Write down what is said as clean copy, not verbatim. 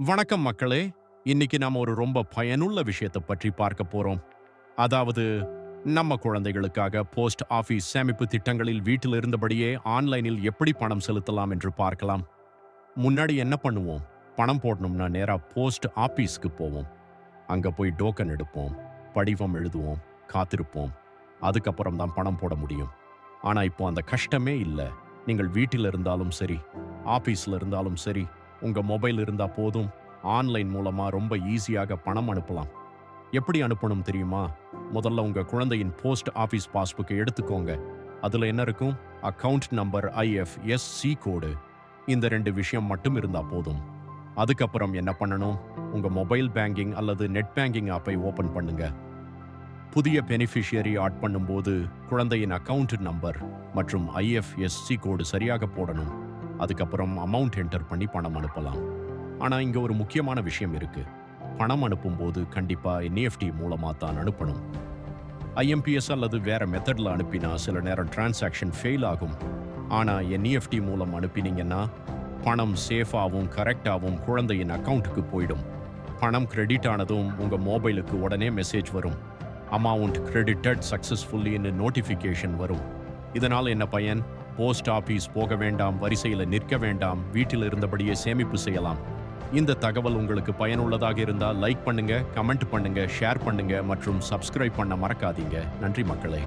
வணக்கம் மக்களே. இன்னைக்கு நாம ஒரு ரொம்ப பயனுள்ள விஷயத்தை பற்றி பார்க்க போறோம். அதாவது நம்ம குழந்தைகளுக்காக போஸ்ட் ஆபீஸ் சேமிப்பு திட்டங்களில் வீட்டில் இருந்தபடியே ஆன்லைனில் எப்படி பணம் செலுத்தலாம் என்று பார்க்கலாம். முன்னாடி என்ன பண்ணுவோம்? பணம் போடணும்னா நேரா போஸ்ட் ஆபீஸ்க்கு போவோம். அங்க போய் டோக்கன் எடுப்போம், படிவம் எழுதுவோம், காத்திருப்போம். அதுக்கப்புறம் தான் பணம் போட முடியும். ஆனா இப்போ அந்த கஷ்டமே இல்ல. நீங்கள் வீட்டில் இருந்தாலும் சரி, ஆபீஸ்ல இருந்தாலும் சரி, உங்க மொபைல் இருந்தா போதும். ஆன்லைன் மூலமா ரொம்ப ஈஸியாக பணம் அனுப்பலாம். எப்படி அனுப்பணும் தெரியுமா? முதல்ல உங்க குழந்தையின் போஸ்ட் ஆபீஸ் பாஸ்புக்கை எடுத்துக்கோங்க. அதுல என்ன இருக்கும்? அக்கவுண்ட் நம்பர், IFSC கோடு. இந்த 2 விஷயம் மட்டும் இருந்தா போதும். அதுக்கப்புறம் என்ன பண்ணணும்? உங்க மொபைல் பேங்கிங் அல்லது நெட் பேங்கிங் ஆப்பை ஓபன் பண்ணுங்க. புதிய பெனிஃபிஷியரி ஆட் பண்ணும்போது குழந்தையின் அக்கவுண்ட் நம்பர் மற்றும் IFSC கோடு சரியாக போடணும். அதுக்கப்புறம் அமௌண்ட் என்டர் பண்ணி பணம் அனுப்பலாம். ஆனா இங்க ஒரு முக்கியமான விஷயம் இருக்கு. பணம் அனுப்பும்போது கண்டிப்பா NEFT மூலமா தான் அனுப்பணும். IMPS அல்லது வேற மெத்தட்ல அனுப்பினா சில நேரம் டிரான்சாக்ஷன் ஃபெயில் ஆகும். ஆனா NEFT மூலம் அனுப்பினீங்கன்னா பணம் சேஃபாவும் கரெக்டாவும் குழந்தையின் அக்கவுண்ட்டுக்கு போயிடும். பணம் கிரெடிட் ஆனதும் உங்க மொபைலுக்கு உடனே மெசேஜ் வரும். அமௌண்ட் கிரெடிட்டட் சக்சஸ்ஃபுல்லின்னு நோட்டிஃபிகேஷன் வரும். இதனால் என்ன பயன்? போஸ்ட் ஆபீஸ் போக வேண்டாம், வரிசையில் நிற்க வேண்டாம், வீட்டில் இருந்தபடியே சேமிப்பு செய்யலாம். இந்த தகவல் உங்களுக்கு பயனுள்ளதாக இருந்தால் லைக் பண்ணுங்க, கமெண்ட் பண்ணுங்க, ஷேர் பண்ணுங்க மற்றும் சப்ஸ்கிரைப் பண்ண மறக்காதீங்க. நன்றி மக்களே.